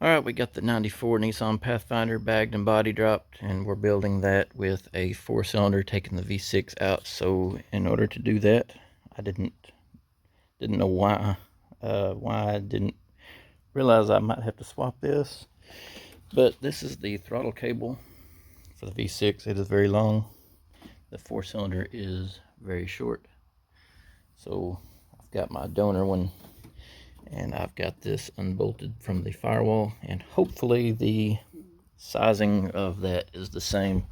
Alright, we got the 94 Nissan Pathfinder bagged and body dropped, and we're building that with a 4-cylinder, taking the V6 out. So in order to do that, I didn't know why I didn't realize I might have to swap this. But this is the throttle cable for the V6. It is very long. The 4-cylinder is very short. So I've got my donor one, and I've got this unbolted from the firewall, and hopefully the sizing of that is the same,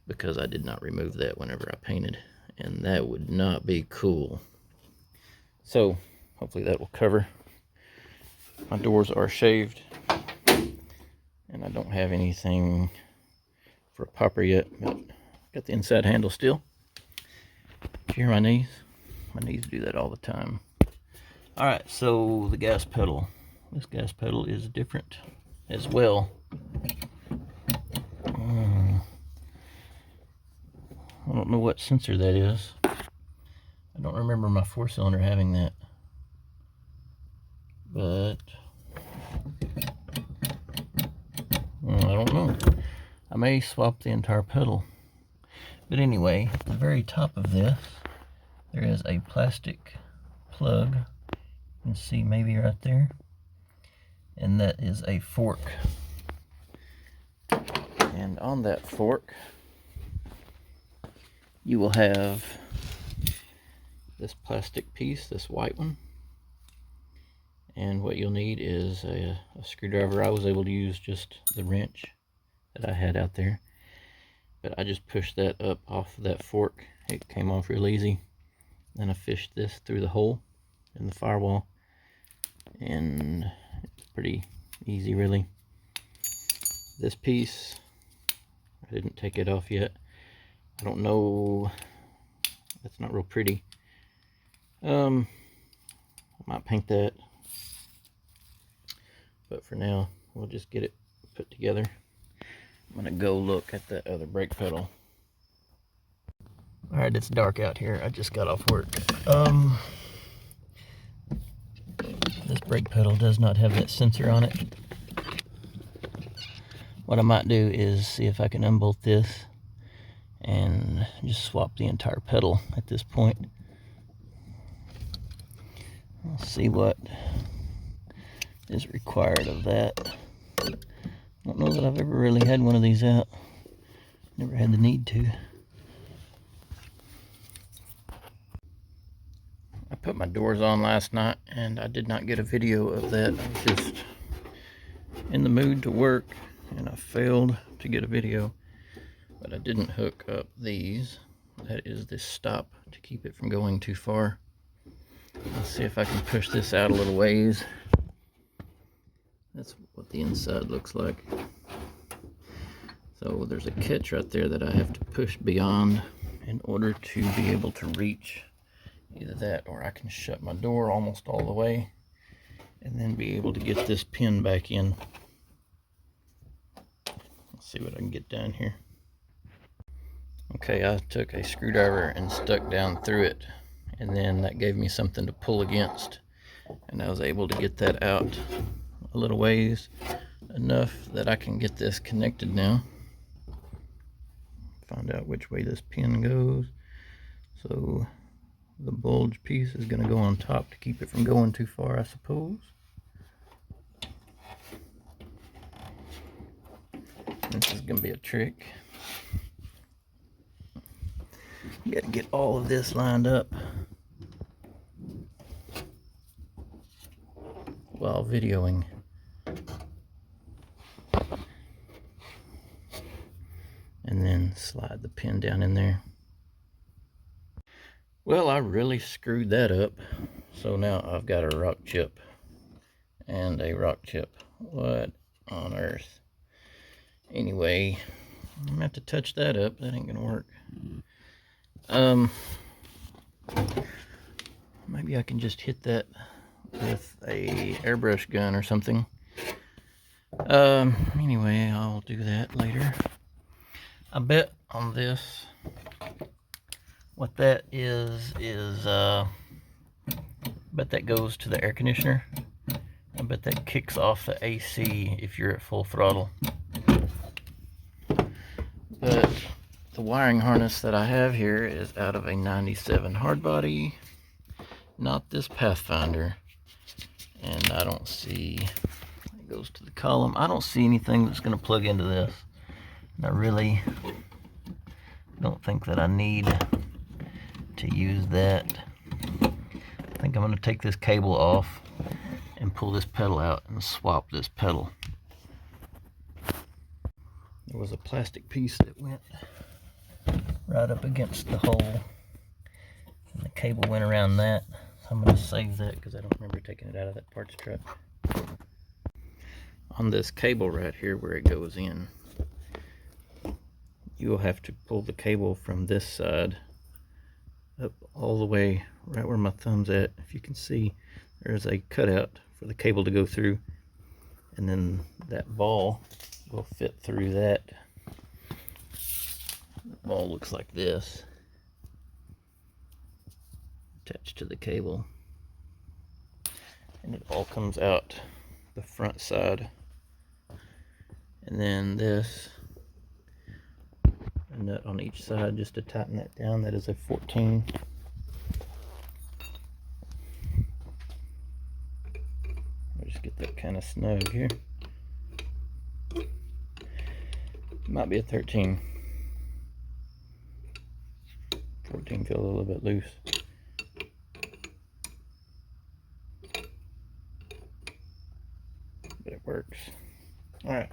because I did not remove that whenever I painted, and that would not be cool. So hopefully that will cover. My doors are shaved, and I don't have anything for a popper yet, but got the inside handle still. Do you hear my knees? My knees do that all the time. Alright, so the gas pedal. This gas pedal is different as well. I don't know what sensor that is. I don't remember my 4-cylinder having that. But I don't know. I may swap the entire pedal. But anyway, at the very top of this, there is a plastic plug. You can see maybe right there. And that is a fork. And on that fork, you will have this plastic piece, this white one. And what you'll need is a screwdriver. I was able to use just the wrench that I had out there, but I just pushed that up off of that fork. It came off real easy. Then I fished this through the hole in the firewall, and it's pretty easy, really. This piece, I didn't take it off yet. I don't know, that's not real pretty. I might paint that, but for now we'll just get it put together. I'm gonna go look at that other brake pedal. Alright, it's dark out here. I just got off work. This brake pedal does not have that sensor on it. What I might do is see if I can unbolt this and just swap the entire pedal at this point. Let's see what is required of that. I don't know that I've ever really had one of these out. Never had the need to. I put my doors on last night, and I did not get a video of that. I was just in the mood to work, and I failed to get a video. But I didn't hook up these. That is this stop to keep it from going too far. Let's see if I can push this out a little ways. That's what the inside looks like. So there's a catch right there that I have to push beyond in order to be able to reach either that, or I can shut my door almost all the way and then be able to get this pin back in. Let's see what I can get down here. Okay, I took a screwdriver and stuck down through it, and then that gave me something to pull against, and I was able to get that out a little ways, enough that I can get this connected now. Find out which way this pin goes. So the bulge piece is going to go on top to keep it from going too far, I suppose. This is going to be a trick. You got to get all of this lined up while videoing. And then slide the pin down in there. Well, I really screwed that up. So now I've got a rock chip and a rock chip. What on earth? Anyway, I'm gonna have to touch that up. That ain't gonna work. Maybe I can just hit that with a airbrush gun or something. Anyway, I'll do that later. I bet on this, what that is, but that goes to the air conditioner. I bet that kicks off the AC if you're at full throttle. But the wiring harness that I have here is out of a 97 hardbody, not this Pathfinder. And I don't see, it goes to the column, I don't see anything that's going to plug into this. And I really don't think that I need to use that. I think I'm going to take this cable off and pull this pedal out and swap this pedal. There was a plastic piece that went right up against the hole, and the cable went around that. So I'm going to save that because I don't remember taking it out of that parts truck. On this cable right here where it goes in, you will have to pull the cable from this side up all the way right where my thumb's at. If you can see, there's a cutout for the cable to go through, and then that ball will fit through that. The ball looks like this, attached to the cable, and it all comes out the front side. And then this, a nut on each side just to tighten that down. That is a 14. I'll just get that kind of snug here. Might be a 13. 14 feels a little bit loose. But it works. Alright.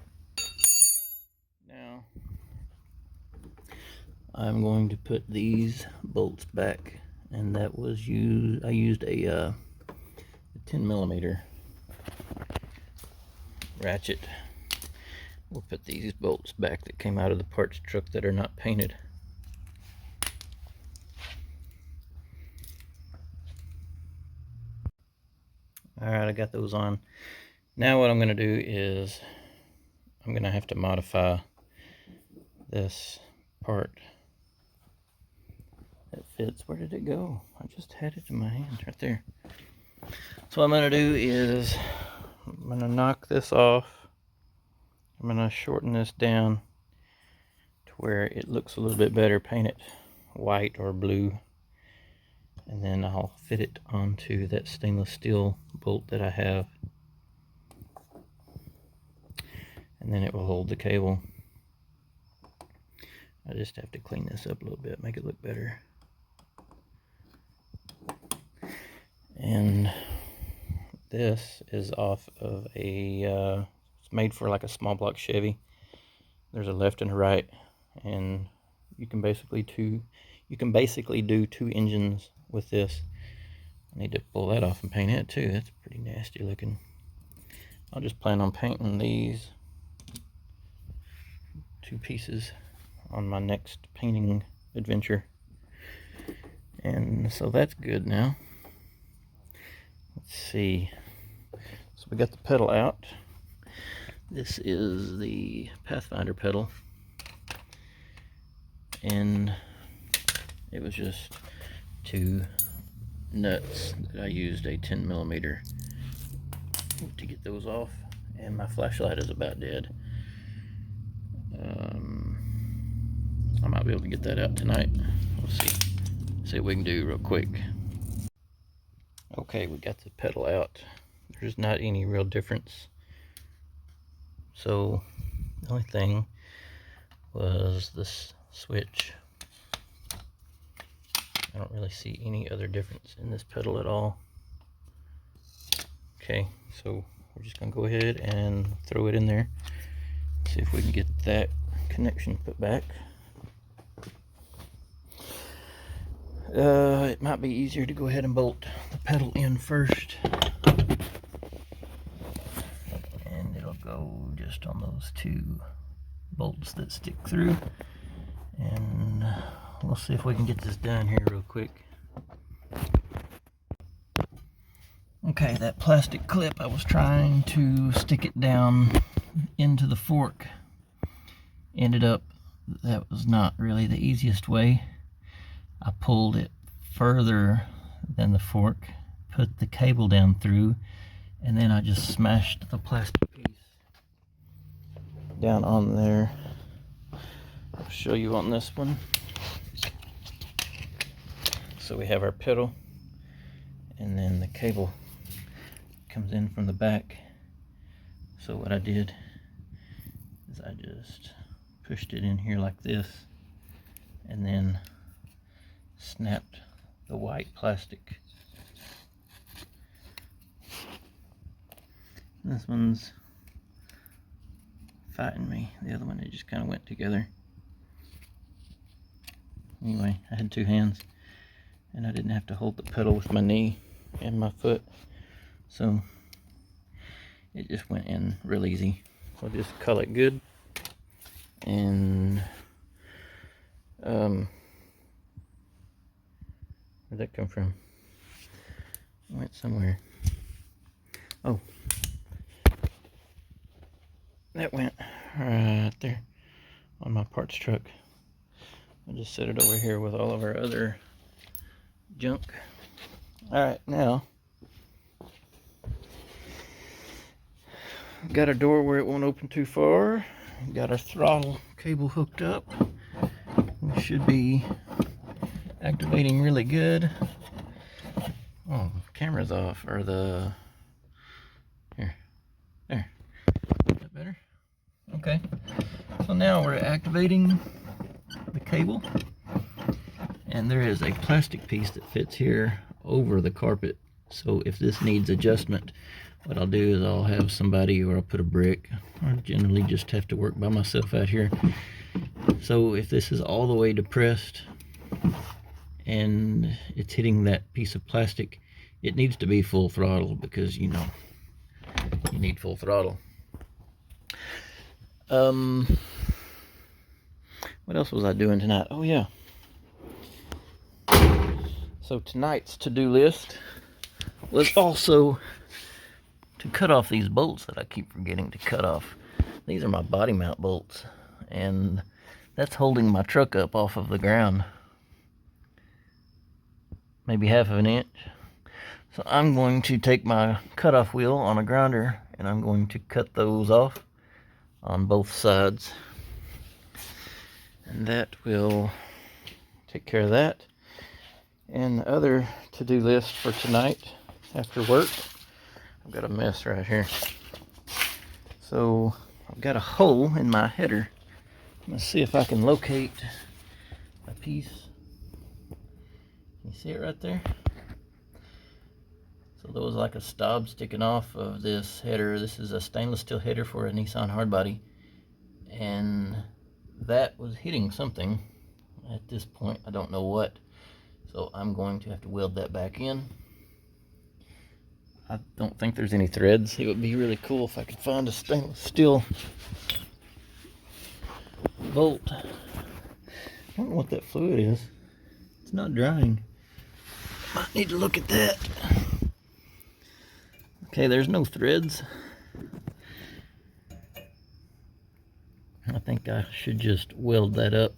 Now I'm going to put these bolts back, and that was I used a 10mm ratchet. We'll put these bolts back that came out of the parts truck that are not painted. Alright, I got those on. Now what I'm going to do is I'm going to have to modify this part that fits. Where did it go? I just had it in my hand right there. So what I'm going to do is I'm going to knock this off. I'm going to shorten this down to where it looks a little bit better, paint it white or blue, and then I'll fit it onto that stainless steel bolt that I have, and then it will hold the cable. I just have to clean this up a little bit, make it look better. And this is off of a it's made for like a small block Chevy. There's a left and a right, and you can basically do two engines with this. I need to pull that off and paint it too. That's pretty nasty looking. I'll just plan on painting these two pieces on my next painting adventure. And so that's good now. Let's see. So we got the pedal out. This is the Pathfinder pedal, and it was just two nuts that I used a 10mm to get those off, and my flashlight is about dead. I might be able to get that out tonight. We'll see what we can do real quick. Okay, we got the pedal out. There's not any real difference. So the only thing was this switch. I don't really see any other difference in this pedal at all. Okay, so we're just gonna go ahead and throw it in there. See if we can get that connection put back. It might be easier to go ahead and bolt the pedal in first. And it'll go just on those two bolts that stick through. And we'll see if we can get this done here real quick. Okay, that plastic clip, I was trying to stick it down into the fork. Ended up, that was not really the easiest way. I pulled it further than the fork, put the cable down through, And then I just smashed the plastic piece down on there. I'll show you on this one. So we have our pedal, and then the cable comes in from the back. So what I did is I just pushed it in here like this, and then snapped the white plastic. This one's fighting me. The other one, it just kind of went together. Anyway, I had two hands, and I didn't have to hold the pedal with my knee and my foot, so it just went in real easy. So just call it good. And where'd that come from? It went somewhere. Oh, that went right there on my parts truck. I just set it over here with all of our other junk. Alright, now got a door where it won't open too far. Got our throttle cable hooked up. We should be activating really good. Oh, camera's off, or the here. There. Is that better? Okay. So now we're activating the cable. And there is a plastic piece that fits here over the carpet. So if this needs adjustment, what I'll do is I'll have somebody, or I'll put a brick. I generally just have to work by myself out here. So if this is all the way depressed and it's hitting that piece of plastic, it needs to be full throttle, because you know you need full throttle. What else was I doing tonight? Oh yeah. So tonight's to-do list was also to cut off these bolts that I keep forgetting to cut off. These are my body mount bolts, and that's holding my truck up off of the ground. Maybe half of an inch. So I'm going to take my cutoff wheel on a grinder, and I'm going to cut those off on both sides. And that will take care of that. And the other to-do list for tonight after work, I've got a mess right here. So I've got a hole in my header. Let's see if I can locate a piece. Can you see it right there? So there was like a stub sticking off of this header. This is a stainless steel header for a Nissan hardbody, and that was hitting something at this point. I don't know what. So I'm going to have to weld that back in. I don't think there's any threads. It would be really cool if I could find a stainless steel bolt. I don't know what that fluid is. It's not drying. Might need to look at that. Okay, there's no threads. I think I should just weld that up.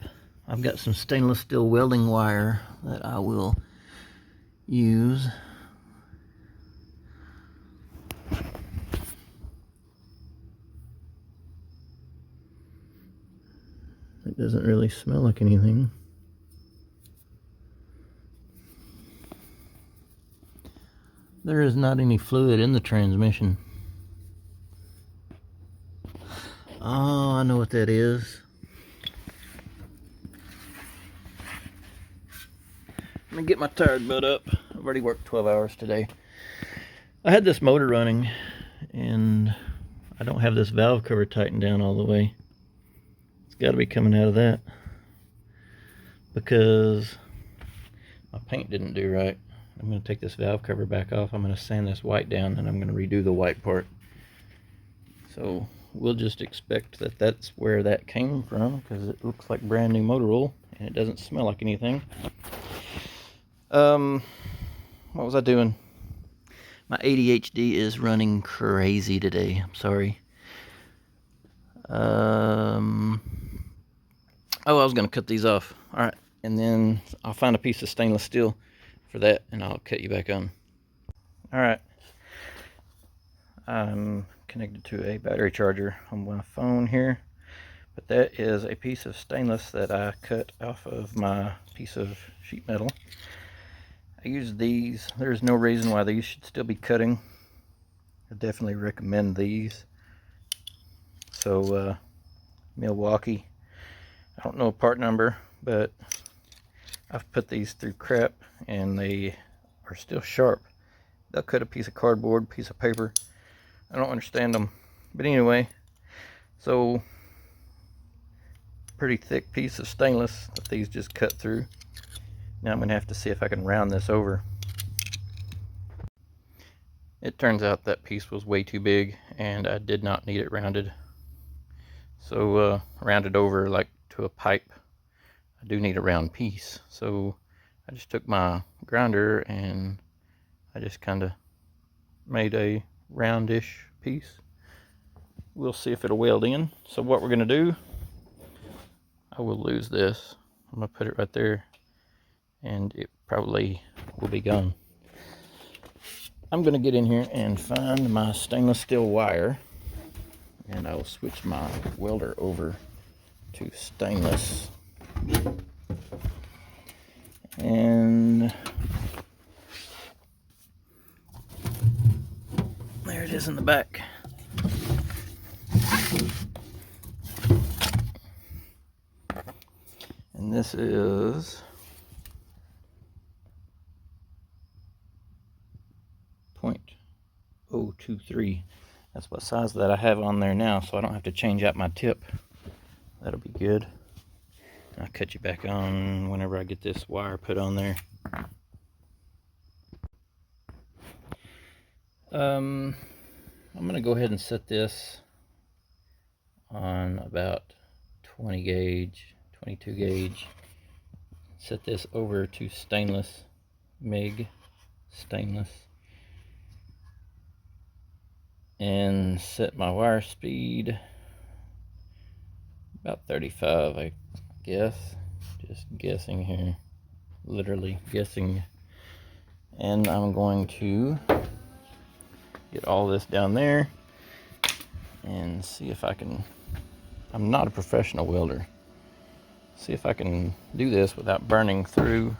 I've got some stainless steel welding wire that I will use. It doesn't really smell like anything. There is not any fluid in the transmission. Oh, I know what that is. Let me get my tired butt up. I've already worked 12 hours today. I had this motor running, and I don't have this valve cover tightened down all the way. It's got to be coming out of that, because my paint didn't do right. I'm going to take this valve cover back off. I'm going to sand this white down, and I'm going to redo the white part. So we'll just expect that that's where that came from, because it looks like brand new motor oil, and it doesn't smell like anything. What was I doing? My ADHD is running crazy today. I'm sorry. Oh, I was going to cut these off. All right. And then I'll find a piece of stainless steel for that, and I'll cut you back on. All right. I'm connected to a battery charger on my phone here, but that is a piece of stainless that I cut off of my piece of sheet metal. I use these. There's no reason why these should still be cutting. I definitely recommend these. So Milwaukee, I don't know a part number, but I've put these through crap and they are still sharp. They'll cut a piece of cardboard, piece of paper. I don't understand them. But anyway, so pretty thick piece of stainless that these just cut through. Now I'm going to have to see if I can round this over. It turns out that piece was way too big and I did not need it rounded. So rounded over like to a pipe. I do need a round piece. So I just took my grinder and I just kind of made a roundish piece. We'll see if it'll weld in. So what we're going to do, I will lose this. I'm going to put it right there and it probably will be gone. I'm going to get in here and find my stainless steel wire and I'll switch my welder over to stainless. And there it is in the back. And this is 0.023. That's what size that I have on there now, so I don't have to change out my tip. That'll be good. I'll cut you back on whenever I get this wire put on there. I'm gonna go ahead and set this on about 20 gauge, 22 gauge. Set this over to stainless, MIG stainless, and set my wire speed about 35, I guess. Just guessing here, literally guessing. And I'm going to get all this down there and see if I can. I'm not a professional welder. See if I can do this without burning through.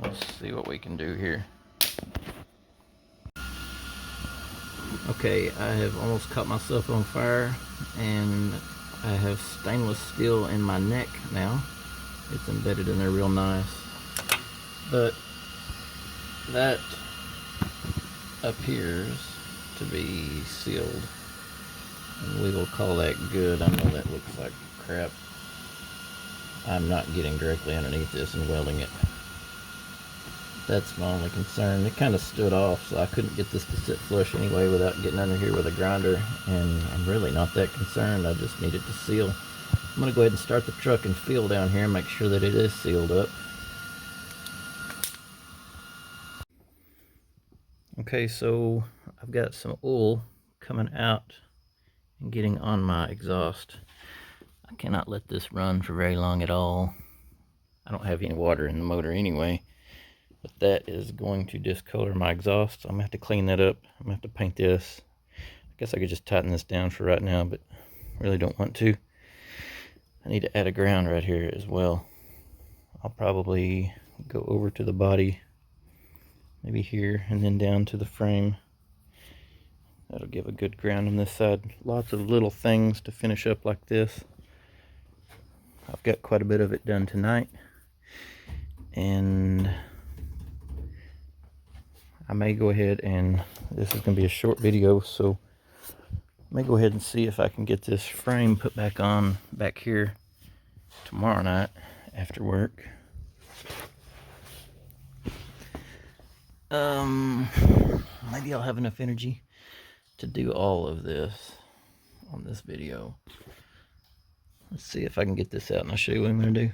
Let's see what we can do here. Okay, I have almost caught myself on fire and I have stainless steel in my neck now. It's embedded in there real nice. But that appears to be sealed. And we will call that good. I know that looks like crap. I'm not getting directly underneath this and welding it. That's my only concern. It kind of stood off, so I couldn't get this to sit flush anyway without getting under here with a grinder, and I'm really not that concerned. I just need it to seal. I'm going to go ahead and start the truck and feel down here and make sure that it is sealed up. Okay, so I've got some oil coming out and getting on my exhaust. I cannot let this run for very long at all. I don't have any water in the motor anyway, but that is going to discolor my exhaust. I'm gonna have to clean that up. I'm gonna have to paint this. I guess I could just tighten this down for right now, but really don't want to. I need to add a ground right here as well. I'll probably go over to the body, maybe here, and then down to the frame. That'll give a good ground on this side. Lots of little things to finish up like this. I've got quite a bit of it done tonight, and I may go ahead and, this is going to be a short video, so I may go ahead and see if I can get this frame put back on back here tomorrow night after work. Maybe I'll have enough energy to do all of this on this video. Let's see if I can get this out and I'll show you what I'm going to do.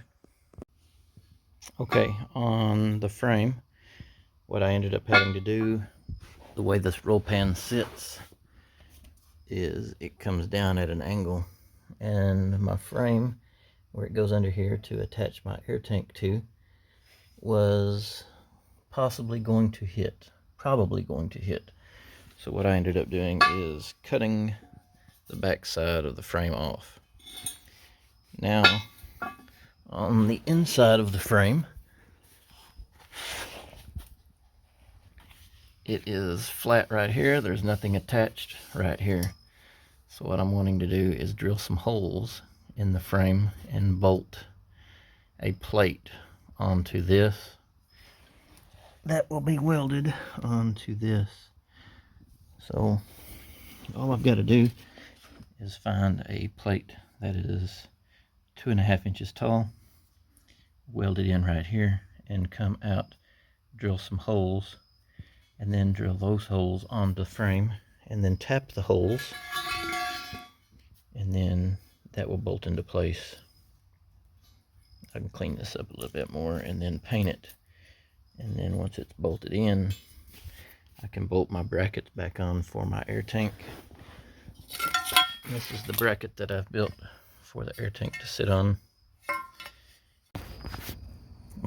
Okay, on the frame, what I ended up having to do, the way this roll pan sits, is it comes down at an angle, and my frame, where it goes under here to attach my air tank to, was probably going to hit So what I ended up doing is cutting the back side of the frame off. Now, on the inside of the frame, it is flat right here. There's nothing attached right here. So what I'm wanting to do is drill some holes in the frame and bolt a plate onto this. That will be welded onto this. So all I've got to do is find a plate that is 2.5 inches tall, weld it in right here, and come out, drill some holes, and then drill those holes onto the frame, and then tap the holes, and then that will bolt into place. I can clean this up a little bit more and then paint it, and then once it's bolted in, I can bolt my brackets back on for my air tank. This is the bracket that I've built for the air tank to sit on.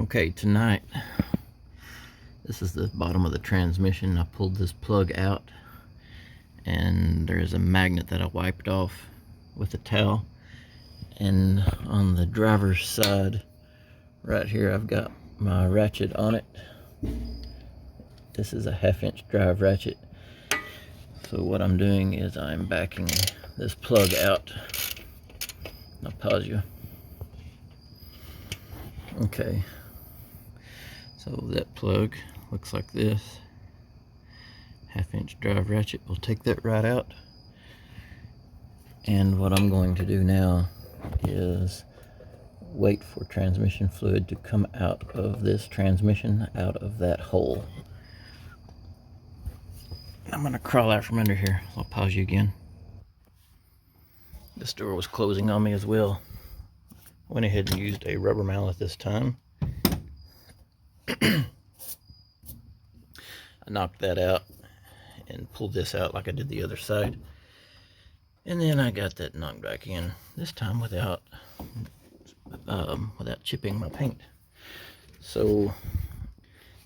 Okay, tonight, this is the bottom of the transmission. I pulled this plug out, and there's a magnet that I wiped off with a towel. And on the driver's side, right here, I've got my ratchet on it. This is a 1/2 inch drive ratchet. So what I'm doing is I'm backing this plug out. I'll pause you. Okay, so that plug looks like this. 1/2 inch drive ratchet. We'll take that right out. And what I'm going to do now is wait for transmission fluid to come out of this transmission, out of that hole. I'm going to crawl out from under here. I'll pause you again. This door was closing on me as well. Went ahead and used a rubber mallet this time. I knocked that out and pulled this out like I did the other side. And then I got that knocked back in, this time without chipping my paint. So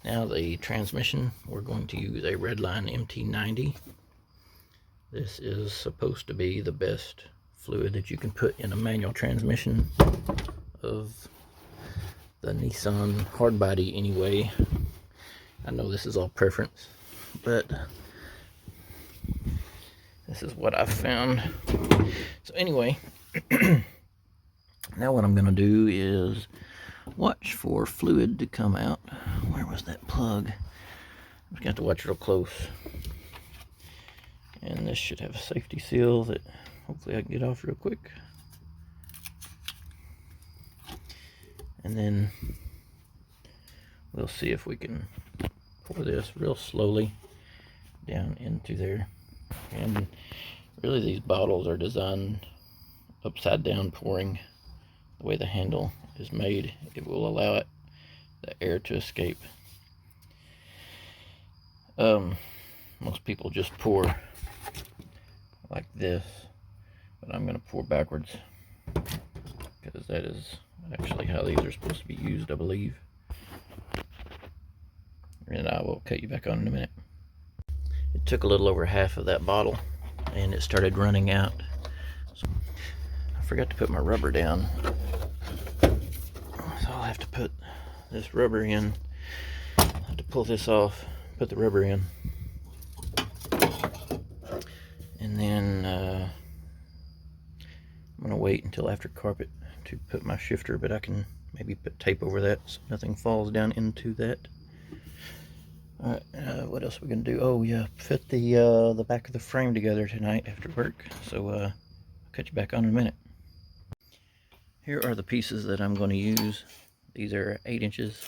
now the transmission, we're going to use a Redline MT90. This is supposed to be the best fluid that you can put in a manual transmission of the Nissan hard body anyway. I know this is all preference, but this is what I found. So anyway, now what I'm going to do is watch for fluid to come out. Where was that plug? I'm just going to have to watch real close. And this should have a safety seal that hopefully I can get off real quick. And then we'll see if we can pour this real slowly down into there. And really these bottles are designed upside down pouring. The way the handle is made, it will allow the air to escape. Most people just pour like this, but I'm going to pour backwards because that is actually how these are supposed to be used, I believe. And I will cut you back on in a minute. It took a little over half of that bottle and it started running out. So I forgot to put my rubber down. So I'll have to put this rubber in. I'll have to pull this off, put the rubber in. And then I'm going to wait until after carpet to put my shifter, but I can maybe put tape over that so nothing falls down into that. Alright, what else are we going to do? Oh yeah, fit the back of the frame together tonight after work. So I'll cut you back on in a minute. Here are the pieces that I'm going to use. These are 8 inches.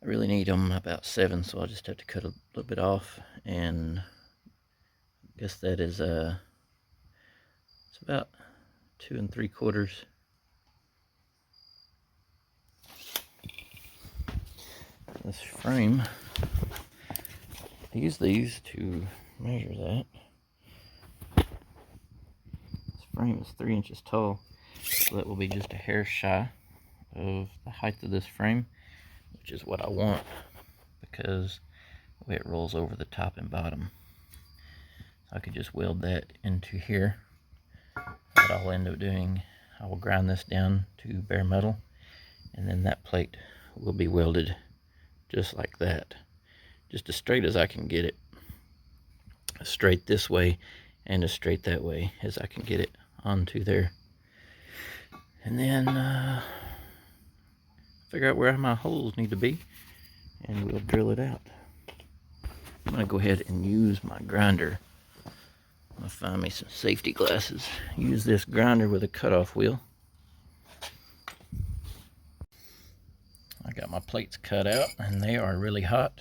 I really need them about 7, so I'll just have to cut a little bit off. And I guess that is it's about 2 3/4. This frame, I use these to measure that. This frame is 3 inches tall, so that will be just a hair shy of the height of this frame, which is what I want because the way it rolls over the top and bottom. I could just weld that into here. What I'll end up doing, I will grind this down to bare metal, and then that plate will be welded just like that, just as straight as I can get it, as straight this way and as straight that way as I can get it onto there. And then figure out where my holes need to be, and we'll drill it out. I'm gonna go ahead and use my grinder. I'm gonna find me some safety glasses. Use this grinder with a cutoff wheel. I got my plates cut out and they are really hot.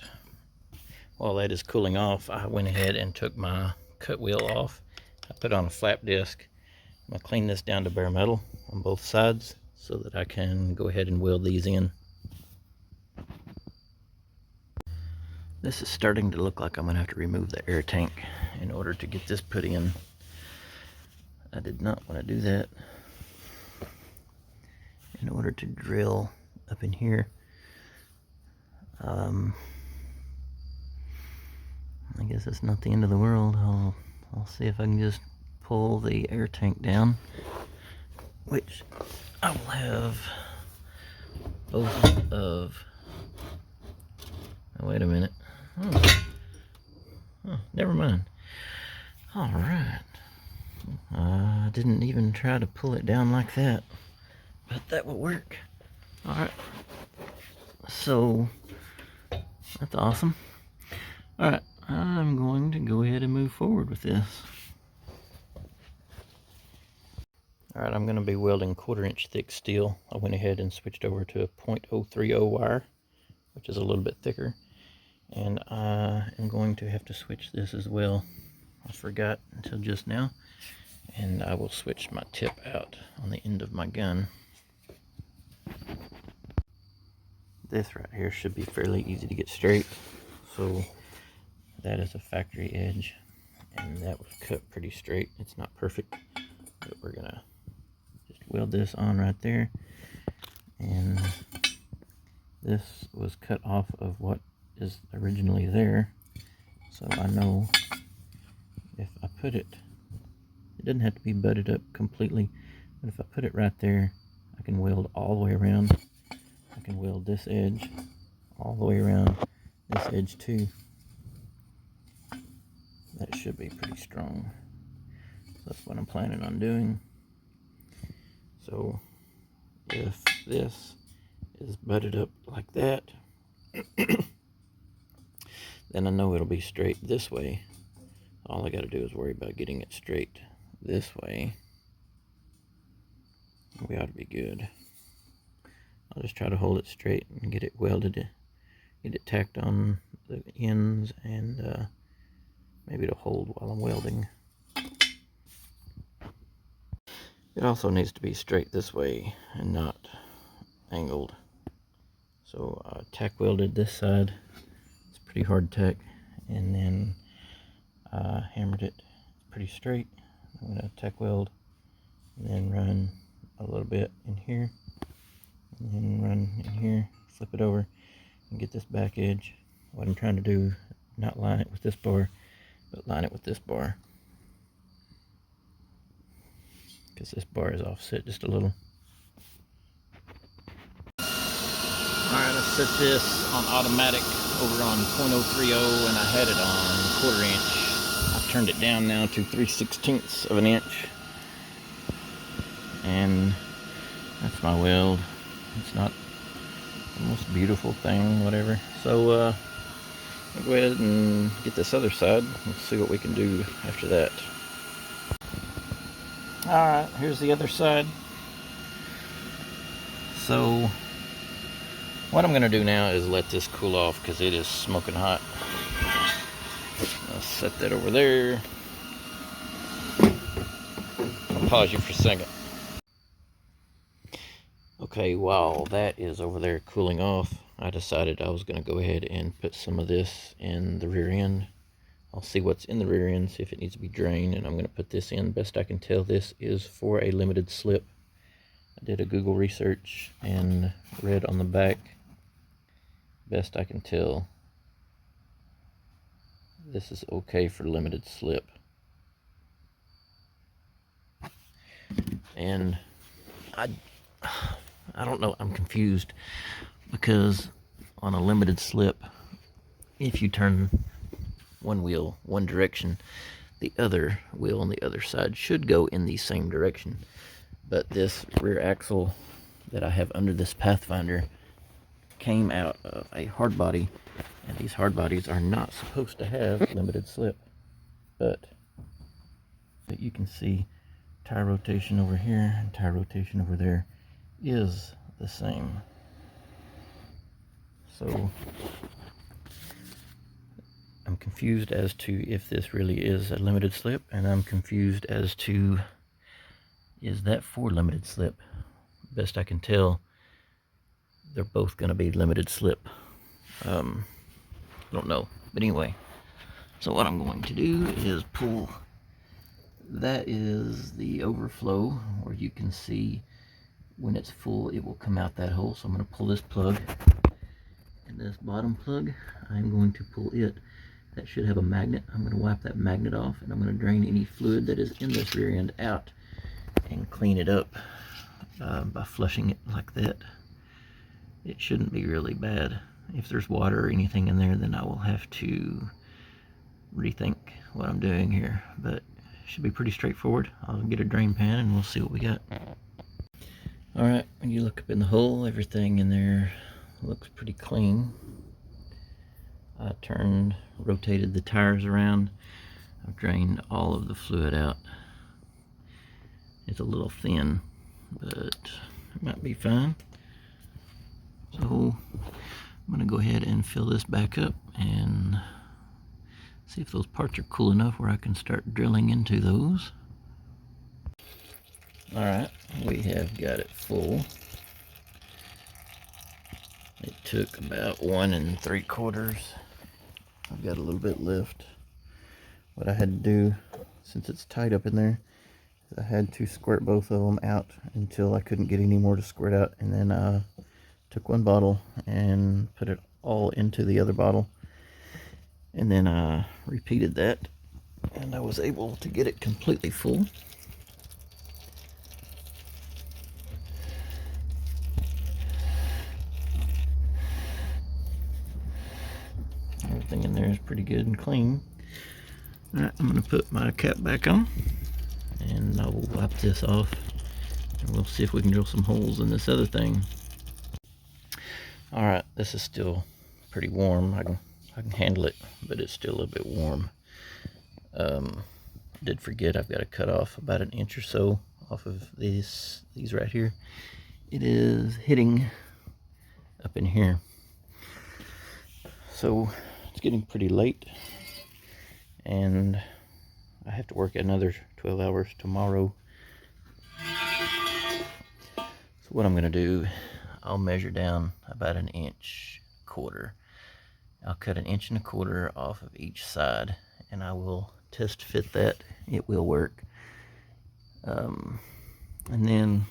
While that is cooling off, I went ahead and took my cut wheel off. I put on a flap disc. I'm gonna clean this down to bare metal on both sides so that I can go ahead and weld these in. This is starting to look like I'm gonna have to remove the air tank in order to get this put in. I did not want to do that. In order to drill up in here, I guess it's not the end of the world. I'll see if I can just pull the air tank down, which I will have both of. Oh, wait a minute. Oh, never mind. All right. I didn't even try to pull it down like that, but that will work. All right. So that's awesome. All right. I'm going to go ahead and move forward with this. All right, I'm going to be welding 1/4 inch thick steel. I went ahead and switched over to a .030 wire, which is a little bit thicker. And I am going to have to switch this as well. I forgot until just now. And I will switch my tip out on the end of my gun. This right here should be fairly easy to get straight. So that is a factory edge, and that was cut pretty straight. It's not perfect, but we're gonna just weld this on right there. And this was cut off of what is originally there, so I know if I put it, it doesn't have to be butted up completely, but if I put it right there, I can weld all the way around. I can weld this edge all the way around this edge too. That should be pretty strong. So that's what I'm planning on doing. So if this is butted up like that, then I know it'll be straight this way. All I got to do is worry about getting it straight this way. We ought to be good. I'll just try to hold it straight and get it welded, get it tacked on the ends, and maybe it'll hold while I'm welding. It also needs to be straight this way and not angled. So I tack welded this side. It's pretty hard tack, and then I hammered it pretty straight. I'm going to tack weld and then run a little bit in here, and then run in here, flip it over, and get this back edge. What I'm trying to do, not line it with this bar, but line it with this bar, because this bar is offset just a little. Alright, I set this on automatic over on .030, and I had it on 1/4 inch. I've turned it down now to 3/16 of an inch, and that's my weld. It's not the most beautiful thing, whatever. So I'll go ahead and get this other side and see what we can do after that. Alright, here's the other side. So what I'm going to do now is let this cool off because it is smoking hot. I'll set that over there. I'll pause you for a second. Okay, while that is over there cooling off, I decided I was going to go ahead and put some of this in the rear end. I'll see what's in the rear end, see if it needs to be drained, and I'm going to put this in. Best I can tell, this is for a limited slip. I did a Google research and read on the back. Best I can tell, this is okay for limited slip. And I don't know, I'm confused, because on a limited slip, if you turn one wheel one direction, the other wheel on the other side should go in the same direction. But this rear axle that I have under this Pathfinder came out of a hard body, and these hard bodies are not supposed to have limited slip. But you can see tire rotation over here and tire rotation over there is the same. So I'm confused as to if this really is a limited slip, and I'm confused as to, is that for limited slip? Best I can tell, they're both going to be limited slip. I don't know, but anyway, so what I'm going to do is pull, that is the overflow, where you can see when it's full it will come out that hole. So I'm going to pull this plug, and this bottom plug, I'm going to pull it. That should have a magnet. I'm going to wipe that magnet off, and I'm going to drain any fluid that is in this rear end out and clean it up by flushing it like that. It shouldn't be really bad. If there's water or anything in there, then I will have to rethink what I'm doing here, but it should be pretty straightforward. I'll get a drain pan and we'll see what we got. Alright, when you look up in the hole, everything in there looks pretty clean. I rotated the tires around. I've drained all of the fluid out. It's a little thin, but it might be fine. So I'm going to go ahead and fill this back up and see if those parts are cool enough where I can start drilling into those. Alright, we have got it full. It took about 1 3/4. I've got a little bit left. What I had to do, since it's tight up in there, I had to squirt both of them out until I couldn't get any more to squirt out, and then I took one bottle and put it all into the other bottle, and then I repeated that, and I was able to get it completely full. Everything in there is pretty good and clean. Alright, I'm going to put my cap back on, and I will wipe this off, and we'll see if we can drill some holes in this other thing. Alright, this is still pretty warm. I can handle it, but it's still a little bit warm. Did forget I've got to cut off about 1 inch or so off of these right here. It is hitting up in here. So it's getting pretty late, and I have to work another 12 hours tomorrow. So what I'm going to do, I'll measure down about 1 1/4 inch. I'll cut 1 1/4 inch off of each side, and I will test fit that. It will work. And then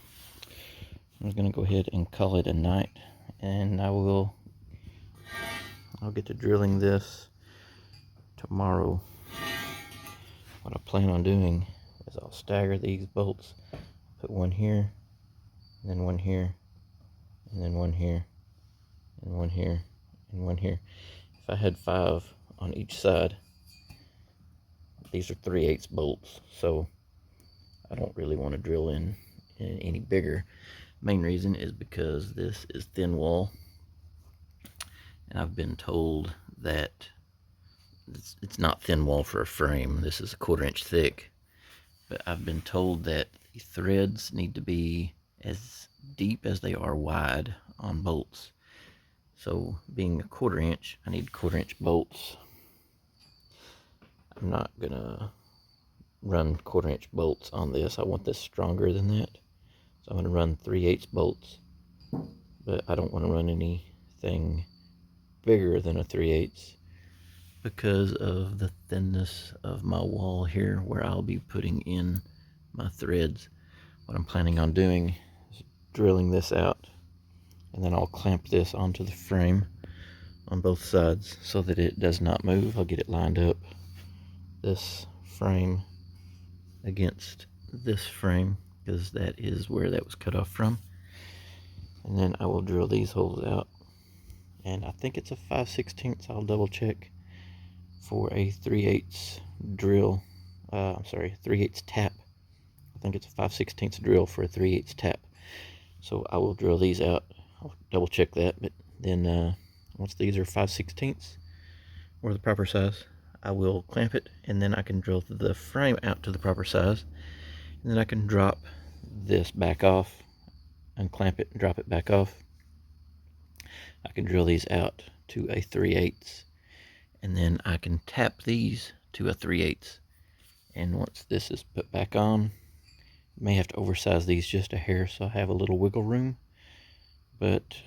I'm going to go ahead and call it a night, and I'll get to drilling this tomorrow. What I plan on doing is I'll stagger these bolts, put one here, and then one here, and then one here, and one here, and one here. If I had 5 on each side, these are 3/8 bolts, so I don't really want to drill in any bigger. Main reason is because this is thin wall, and I've been told that it's not thin wall for a frame. This is 1/4 inch thick, but I've been told that the threads need to be as deep as they are wide on bolts. So being 1/4 inch, I need 1/4 inch bolts. I'm not gonna run 1/4 inch bolts on this. I want this stronger than that, so I'm gonna run 3/8 bolts, but I don't want to run anything bigger than a 3/8 because of the thinness of my wall here where I'll be putting in my threads. What I'm planning on doing is drilling this out, and then I'll clamp this onto the frame on both sides so that it does not move. I'll get it lined up, this frame against this frame, because that is where that was cut off from. And then I will drill these holes out, and I think it's a 5/16. I'll double check for a 3/8 drill. I'm sorry, 3/8 tap. I think it's a 5/16 drill for a 3/8 tap. So I will drill these out. I'll double check that, but then once these are 5/16 or the proper size, I will clamp it, and then I can drill the frame out to the proper size, and then I can drop this back off, unclamp it and drop it back off. I can drill these out to a 3/8, and then I can tap these to a 3/8. And once this is put back on, may have to oversize these just a hair so I have a little wiggle room, but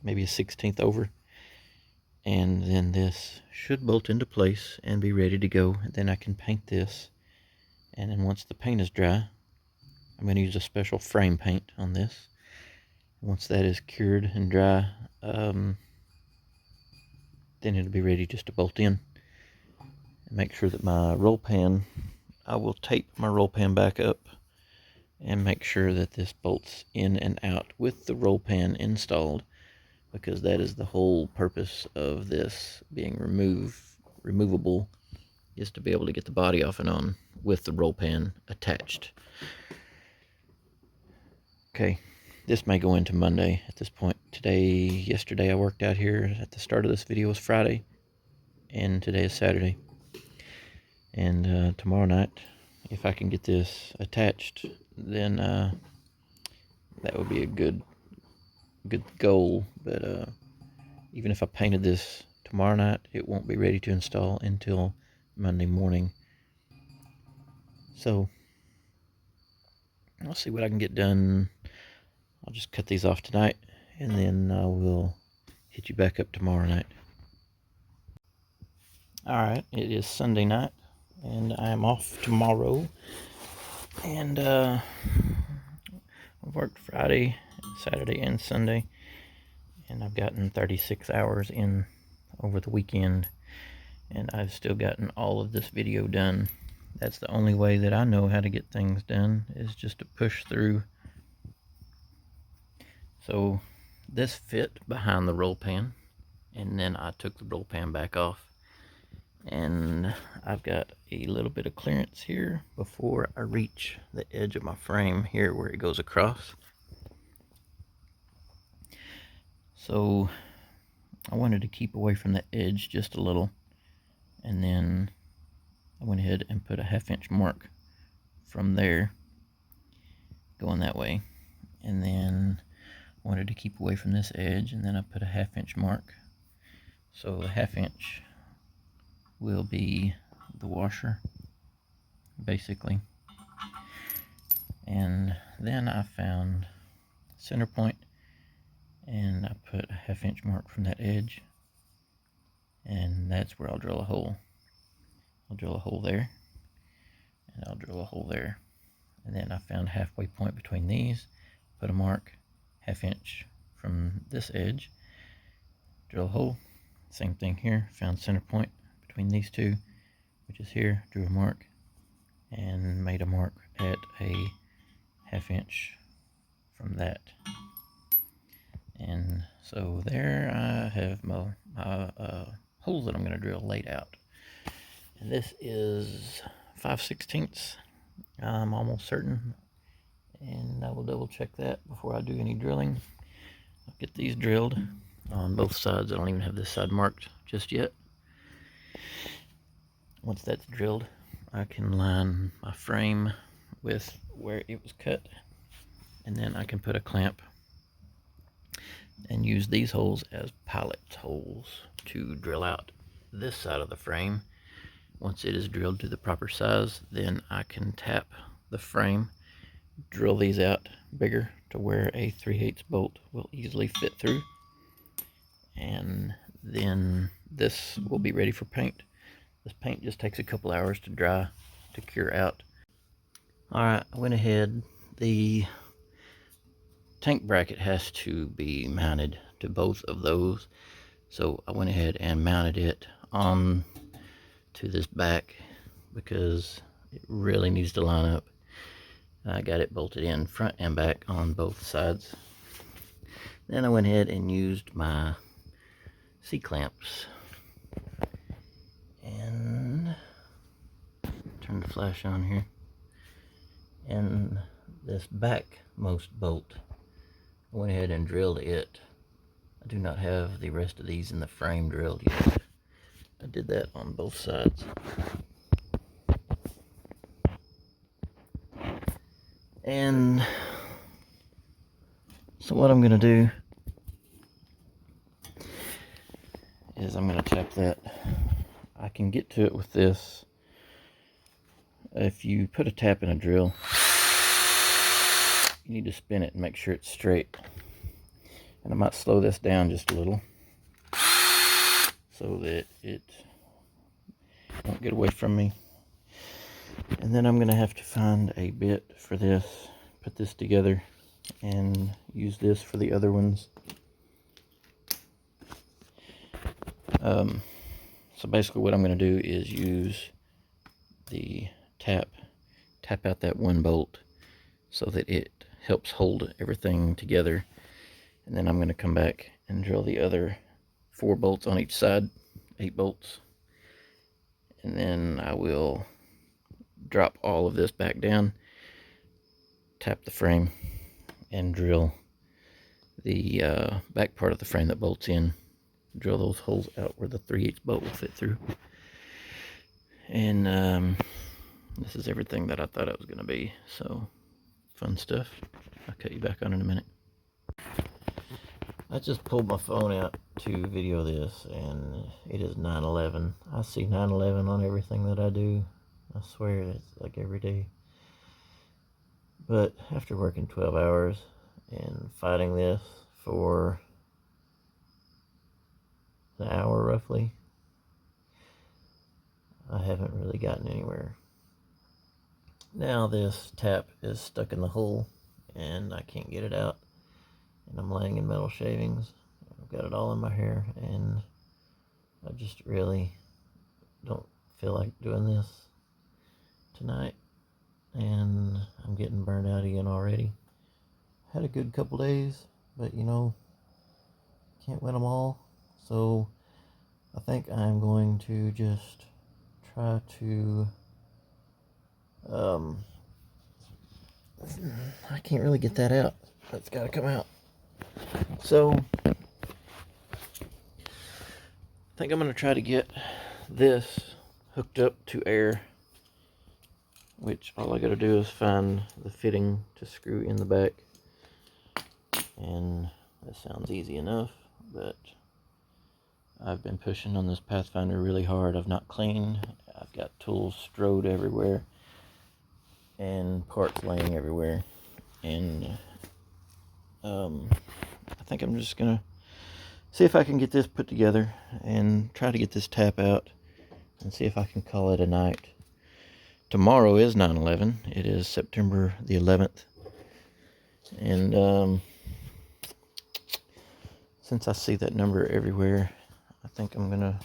maybe a 1/16 over, and then this should bolt into place and be ready to go. And then I can paint this, and then once the paint is dry, I'm going to use a special frame paint on this. Once that is cured and dry, then it'll be ready just to bolt in. And make sure that my roll pan, I will tape my roll pan back up and make sure that this bolts in and out with the roll pan installed, because that is the whole purpose of this being removable, is to be able to get the body off and on with the roll pan attached. Okay, this may go into Monday at this point. Yesterday I worked out here. At the start of this video was Friday, and today is Saturday. And tomorrow night, if I can get this attached, then that would be a good goal. But even if I painted this tomorrow night, it won't be ready to install until Monday morning. So I'll see what I can get done. I'll just cut these off tonight, and then I will hit you back up tomorrow night. Alright, it is Sunday night, and I am off tomorrow. And I've worked Friday, Saturday, and Sunday, and I've gotten 36 hours in over the weekend, and I've still gotten all of this video done. That's the only way that I know how to get things done, is just to push through. So this fit behind the roll pan, and then I took the roll pan back off, and I've got a little bit of clearance here before I reach the edge of my frame here where it goes across. So I wanted to keep away from the edge just a little, and then I went ahead and put a 1/2 inch mark from there going that way, and then wanted to keep away from this edge, and then I put a 1/2 inch mark. So the 1/2 inch will be the washer, basically. And then I found center point, and I put a 1/2 inch mark from that edge, and that's where I'll drill a hole. I'll drill a hole there, and I'll drill a hole there, and then I found a halfway point between these, put a mark 1/2 inch from this edge, drill a hole. Same thing here, found center point between these two, which is here, drew a mark, and made a mark at a 1/2 inch from that. And so there I have my holes that I'm going to drill laid out. And this is 5/16. I'm almost certain, and I will double check that before I do any drilling. I'll get these drilled on both sides. I don't even have this side marked just yet. Once that's drilled, I can line my frame with where it was cut, and then I can put a clamp and use these holes as pilot holes to drill out this side of the frame. Once it is drilled to the proper size, then I can tap the frame, drill these out bigger to where a 3/8 bolt will easily fit through, and then this will be ready for paint. This paint just takes a couple hours to dry, to cure out. Alright, I went ahead. The tank bracket has to be mounted to both of those, so I went ahead and mounted it on to this back because it really needs to line up. I got it bolted in front and back on both sides. Then I went ahead and used my C-clamps and turn the flash on here. And this backmost bolt, I went ahead and drilled it. I do not have the rest of these in the frame drilled yet. I did that on both sides. And so what I'm going to do is I'm going to tap that. I can get to it with this. If you put a tap in a drill, you need to spin it and make sure it's straight. And I might slow this down just a little so that it won't get away from me. And then I'm going to have to find a bit for this, put this together, and use this for the other ones. So basically what I'm going to do is use the tap out that one bolt so that it helps hold everything together. And then I'm going to come back and drill the other 4 bolts on each side, 8 bolts. And then I will drop all of this back down, tap the frame, and drill the back part of the frame that bolts in. Drill those holes out where the 3/8 bolt will fit through. And this is everything that I thought it was going to be. So, fun stuff. I'll cut you back on in a minute. I just pulled my phone out to video this, and it is 9/11. I see 9/11 on everything that I do. I swear it's like every day. But after working 12 hours and fighting this for an hour roughly, I haven't really gotten anywhere. Now this tap is stuck in the hole and I can't get it out, and I'm laying in metal shavings. I've got it all in my hair, and I just really don't feel like doing this tonight, and I'm getting burned out again already. Had a good couple days, but you know, can't win them all. So I think I'm going to just try to I can't really get that out. That's got to come out. So I think I'm going to try to get this hooked up to air, which all I got to do is find the fitting to screw in the back. And that sounds easy enough, but I've been pushing on this Pathfinder really hard. I've not cleaned. I've got tools strode everywhere and parts laying everywhere. And I think I'm just gonna see if I can get this put together and try to get this tap out and see if I can call it a night. Tomorrow is 9/11. It is September the 11th. And since I see that number everywhere, I think I'm gonna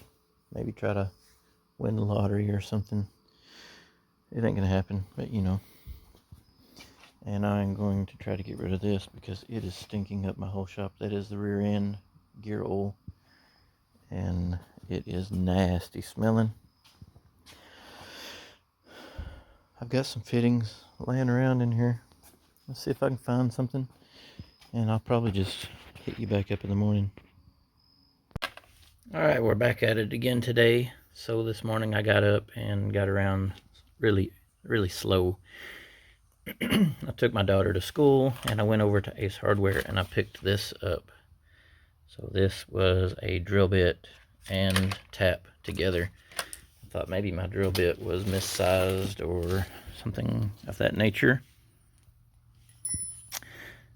maybe try to win the lottery or something. It ain't gonna happen, but you know. And I'm going to try to get rid of this because it is stinking up my whole shop. That is the rear end gear oil, and it is nasty smelling. I've got some fittings laying around in here. Let's see if I can find something, and I'll probably just hit you back up in the morning. All right, we're back at it again today. So this morning I got up and got around really slow. I took my daughter to school, and I went over to Ace Hardware and I picked this up. So this was a drill bit and tap together. I thought maybe my drill bit was missized or something of that nature.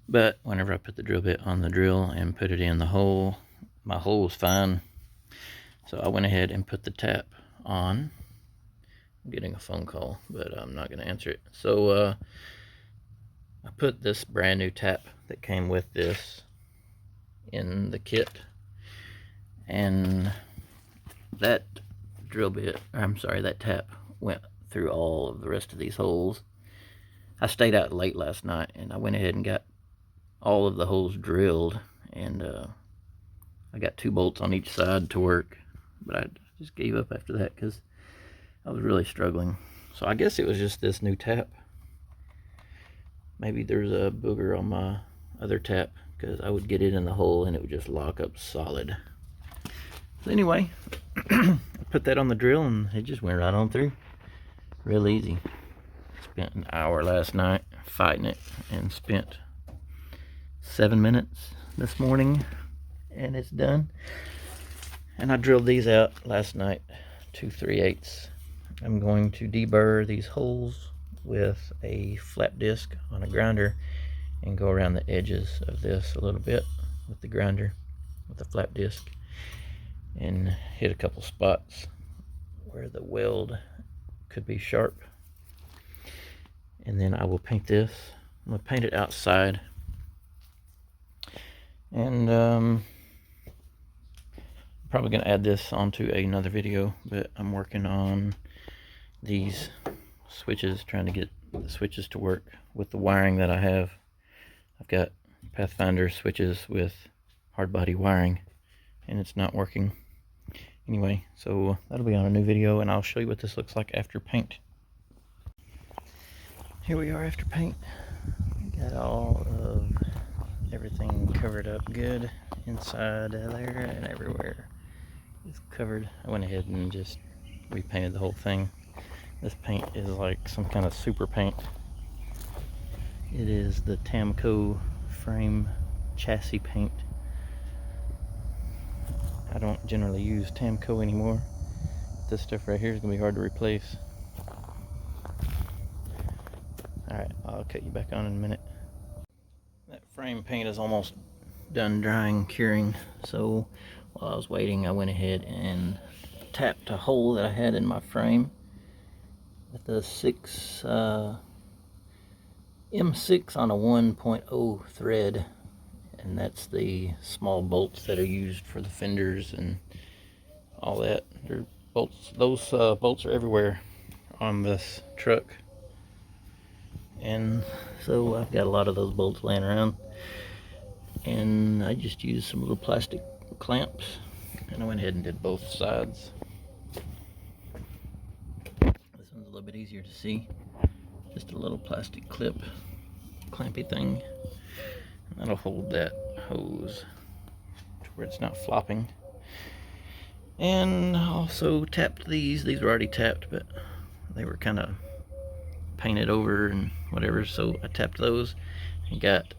But whenever I put the drill bit on the drill and put it in the hole, my hole was fine. So I went ahead and put the tap on. I'm getting a phone call, but I'm not going to answer it. So I put this brand new tap that came with this in the kit, and that drill bit, I'm sorry, that tap went through all of the rest of these holes. I stayed out late last night, and I went ahead and got all of the holes drilled, and I got 2 bolts on each side to work, but I just gave up after that because I was really struggling. So I guess it was just this new tap. Maybe there's a booger on my other tap, because I would get it in the hole and it would just lock up solid. So anyway, I put that on the drill and it just went right on through. Real easy. Spent an hour last night fighting it, and spent 7 minutes this morning, and it's done. And I drilled these out last night, 2 3/8. I'm going to deburr these holes with a flat disc on a grinder and go around the edges of this a little bit with the grinder, with the flat disc, and hit a couple spots where the weld could be sharp. And then I will paint this. I'm gonna paint it outside, and probably gonna add this onto another video, but I'm working on these switches, trying to get the switches to work with the wiring that I have. I've got Pathfinder switches with hard body wiring, and it's not working. Anyway, so that'll be on a new video, and I'll show you what this looks like after paint. Here we are after paint. Got all of everything covered up good inside there and everywhere. It's covered. I went ahead and just repainted the whole thing. This paint is like some kind of super paint. It is the Tamco frame chassis paint. I don't generally use Tamco anymore. This stuff right here is gonna be hard to replace. Alright, I'll cut you back on in a minute. That frame paint is almost done drying, curing, so while I was waiting, I went ahead and tapped a hole that I had in my frame with a M6 on a 1.0 thread, and that's the small bolts that are used for the fenders and all that. They're bolts. Those bolts are everywhere on this truck, and so I've got a lot of those bolts laying around, and I just used some little plastic clamps, and I went ahead and did both sides. This one's a little bit easier to see. Just a little plastic clip, clampy thing, and that'll hold that hose to where it's not flopping. And also tapped these. These were already tapped, but they were kind of painted over and whatever, so I tapped those and got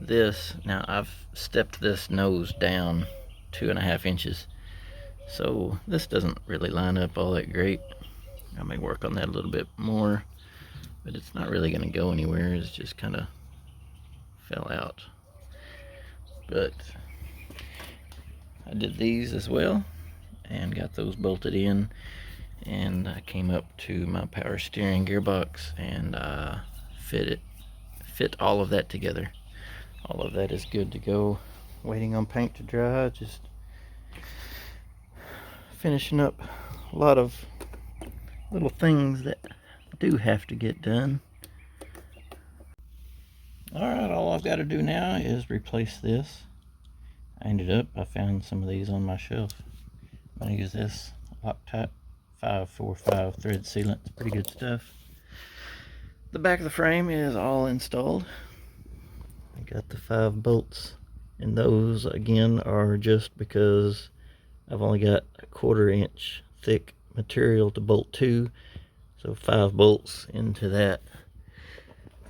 this. Now I've stepped this nose down 2.5 inches, so this doesn't really line up all that great. I may work on that a little bit more, but it's not really going to go anywhere. It's just kind of fell out. But I did these as well and got those bolted in, and I came up to my power steering gearbox and fit all of that together. All of that is good to go, waiting on paint to dry. Just finishing up a lot of little things that do have to get done. Alright, all I've got to do now is replace this. I found some of these on my shelf. I'm going to use this Loctite 545 thread sealant. It's pretty good stuff. The back of the frame is all installed. I got the 5 bolts, and those again are just because I've only got a 1/4 inch thick material to bolt to, so 5 bolts into that.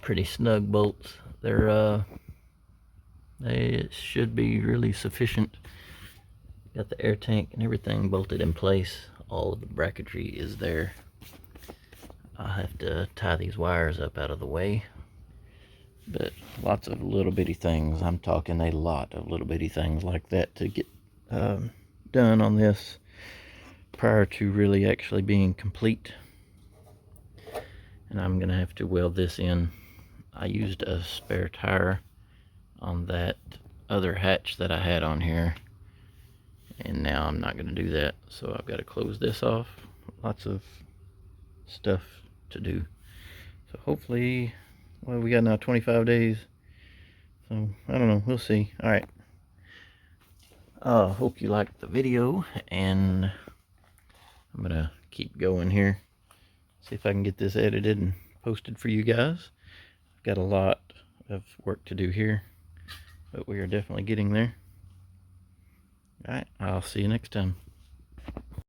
Pretty snug bolts. They should be really sufficient. Got the air tank and everything bolted in place. All of the bracketry is there. I'll have to tie these wires up out of the way. But lots of little bitty things. I'm talking a lot of little bitty things like that to get done on this prior to really actually being complete. And I'm gonna have to weld this in. I used a spare tire on that other hatch that I had on here, and now I'm not gonna do that, so I've got to close this off. Lots of stuff to do, so So hopefully, well, we got now 25 days. So I don't know, we'll see. All right. Hope you liked the video, and I'm gonna keep going here. See if I can get this edited and posted for you guys. I've got a lot of work to do here, but we are definitely getting there. All right, I'll see you next time.